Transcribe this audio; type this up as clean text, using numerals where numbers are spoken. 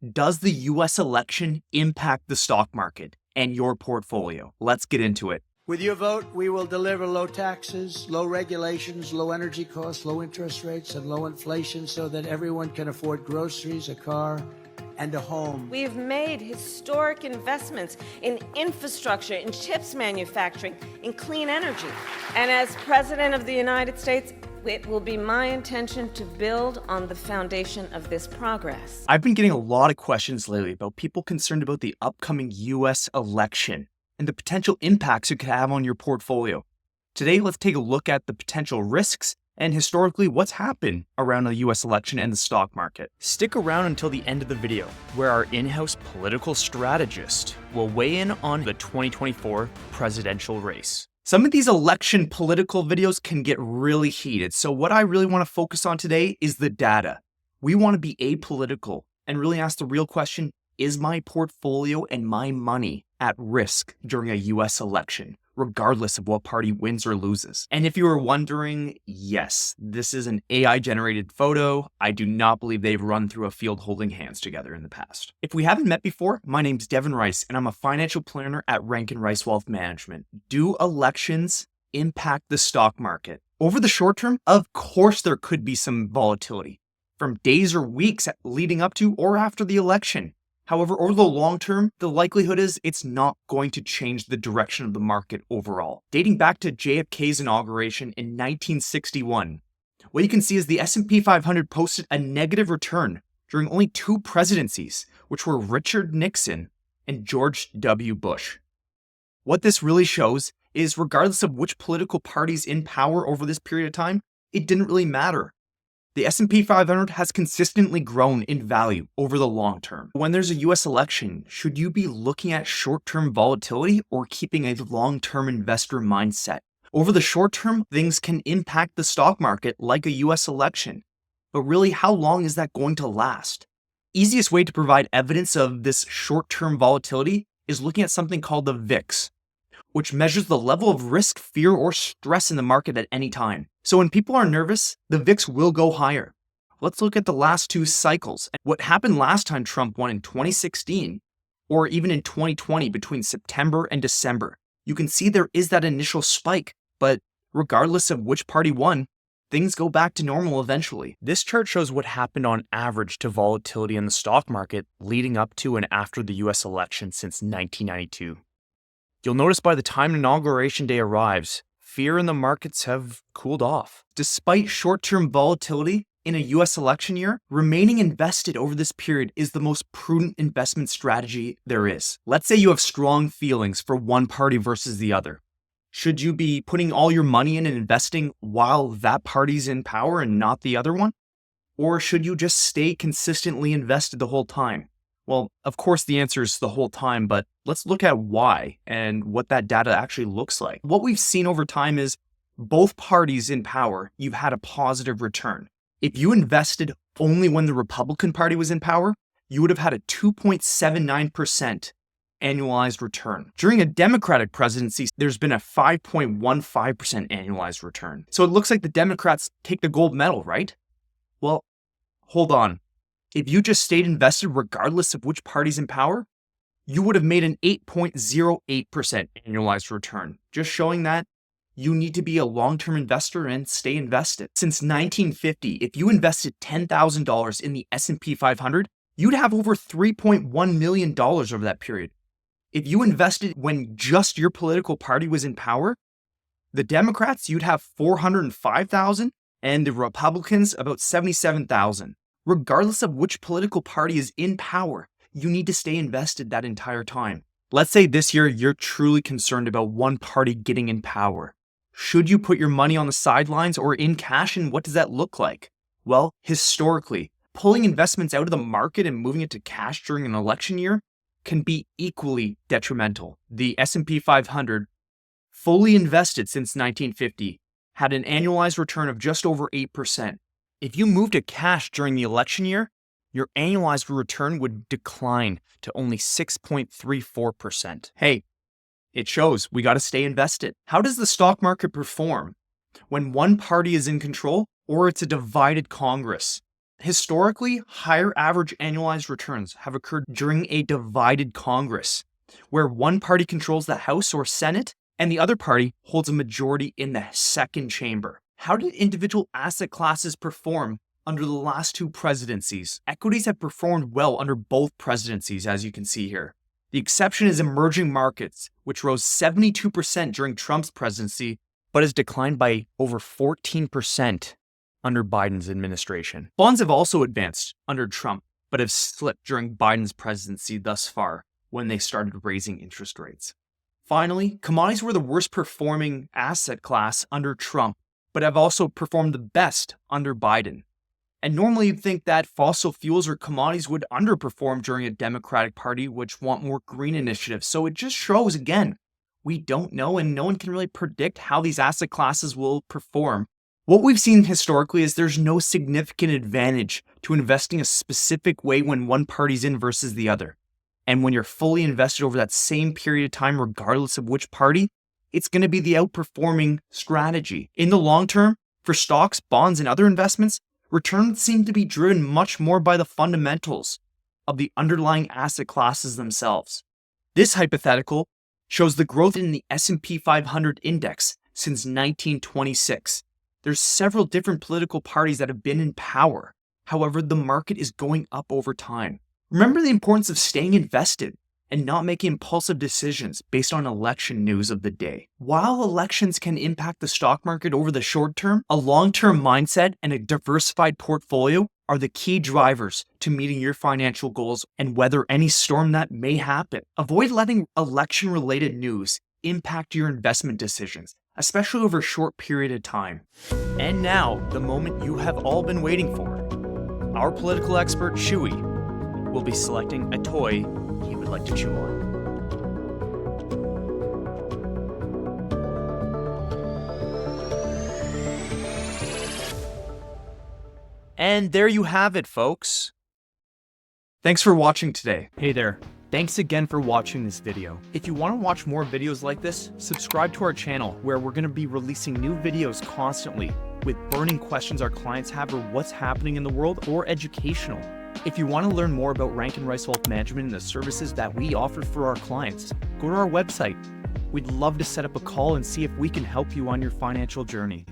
Does the US election impact the stock market and your portfolio? Let's get into it. With your vote, we will deliver low taxes, low regulations, low energy costs, low interest rates, and low inflation so that everyone can afford groceries, a car, and a home. We've made historic investments in infrastructure, in chips manufacturing, in clean energy. And as President of the United States, it will be my intention to build on the foundation of this progress. I've been getting a lot of questions lately about people concerned about the upcoming US election and the potential impacts it could have on your portfolio. Today, let's take a look at the potential risks and historically what's happened around the US election and the stock market. Stick around until the end of the video, where our in-house political strategist will weigh in on the 2024 presidential race. Some of these election political videos can get really heated, so what I really want to focus on today is the data. We want to be apolitical and really ask the real question, is my portfolio and my money at risk during a US election, regardless of what party wins or loses? And if you were wondering, yes, this is an AI-generated photo. I do not believe they've run through a field holding hands together in the past. If we haven't met before, my name's Devon Rice, and I'm a financial planner at Rankin Wealth Management. Do elections impact the stock market? Over the short term, of course there could be some volatility from days or weeks leading up to or after the election. However, over the long term, the likelihood is it's not going to change the direction of the market overall. Dating back to JFK's inauguration in 1961, what you can see is the S&P 500 posted a negative return during only two presidencies, which were Richard Nixon and George W. Bush. What this really shows is regardless of which political party's in power over this period of time, it didn't really matter. The S&P 500 has consistently grown in value over the long term. When there's a US election, should you be looking at short-term volatility or keeping a long-term investor mindset? Over the short term, things can impact the stock market like a US election. But really, how long is that going to last? Easiest way to provide evidence of this short-term volatility is looking at something called the VIX, which measures the level of risk, fear, or stress in the market at any time. So when people are nervous, the VIX will go higher. Let's look at the last two cycles. What happened last time Trump won in 2016, or even in 2020 between September and December. You can see there is that initial spike, but regardless of which party won, things go back to normal eventually. This chart shows what happened on average to volatility in the stock market leading up to and after the US election since 1992. You'll notice by the time inauguration day arrives, fear in the markets have cooled off. Despite short-term volatility in a US election year, remaining invested over this period is the most prudent investment strategy there is. Let's say you have strong feelings for one party versus the other. Should you be putting all your money in and investing while that party's in power and not the other one? Or should you just stay consistently invested the whole time? Well, of course, the answer is the whole time, but let's look at why and what that data actually looks like. What we've seen over time is both parties in power, you've had a positive return. If you invested only when the Republican Party was in power, you would have had a 2.79% annualized return. During a Democratic presidency, there's been a 5.15% annualized return. So it looks like the Democrats take the gold medal, right? Well, hold on. If you just stayed invested regardless of which party's in power, you would have made an 8.08% annualized return, just showing that you need to be a long-term investor and stay invested. Since 1950, if you invested $10,000 in the S&P 500, you'd have over $3.1 million over that period. If you invested when just your political party was in power, the Democrats, you'd have $405,000 and the Republicans about $77,000. Regardless of which political party is in power, you need to stay invested that entire time. Let's say this year you're truly concerned about one party getting in power. Should you put your money on the sidelines or in cash, and what does that look like? Well, historically, pulling investments out of the market and moving it to cash during an election year can be equally detrimental. The S&P 500, fully invested since 1950, had an annualized return of just over 8%. If you move to cash during the election year, your annualized return would decline to only 6.34%. Hey, it shows we got to stay invested. How does the stock market perform when one party is in control or it's a divided Congress? Historically, higher average annualized returns have occurred during a divided Congress, where one party controls the House or Senate and the other party holds a majority in the second chamber. How did individual asset classes perform under the last two presidencies? Equities have performed well under both presidencies, as you can see here. The exception is emerging markets, which rose 72% during Trump's presidency, but has declined by over 14% under Biden's administration. Bonds have also advanced under Trump, but have slipped during Biden's presidency thus far, when they started raising interest rates. Finally, commodities were the worst performing asset class under Trump, but have also performed the best under Biden. And normally you'd think that fossil fuels or commodities would underperform during a Democratic Party which want more green initiatives. So it just shows, again, we don't know and no one can really predict how these asset classes will perform. What we've seen historically is there's no significant advantage to investing a specific way when one party's in versus the other. And when you're fully invested over that same period of time, regardless of which party, it's going to be the outperforming strategy. In the long term, for stocks, bonds, and other investments, returns seem to be driven much more by the fundamentals of the underlying asset classes themselves. This hypothetical shows the growth in the S&P 500 index since 1926. There's several different political parties that have been in power. However, the market is going up over time. Remember the importance of staying invested and not making impulsive decisions based on election news of the day. While elections can impact the stock market over the short term, a long-term mindset and a diversified portfolio are the key drivers to meeting your financial goals and weather any storm that may happen. Avoid letting election-related news impact your investment decisions, especially over a short period of time. And now, the moment you have all been waiting for. Our political expert, Shuey, will be selecting a toy he would like to chew on. And there you have it, folks. Thanks for watching today. Hey there. Thanks again for watching this video. If you want to watch more videos like this, subscribe to our channel where we're going to be releasing new videos constantly with burning questions our clients have or what's happening in the world or educational. If you want to learn more about Rankin Rice Wealth Management and the services that we offer for our clients, go to our website. We'd love to set up a call and see if we can help you on your financial journey.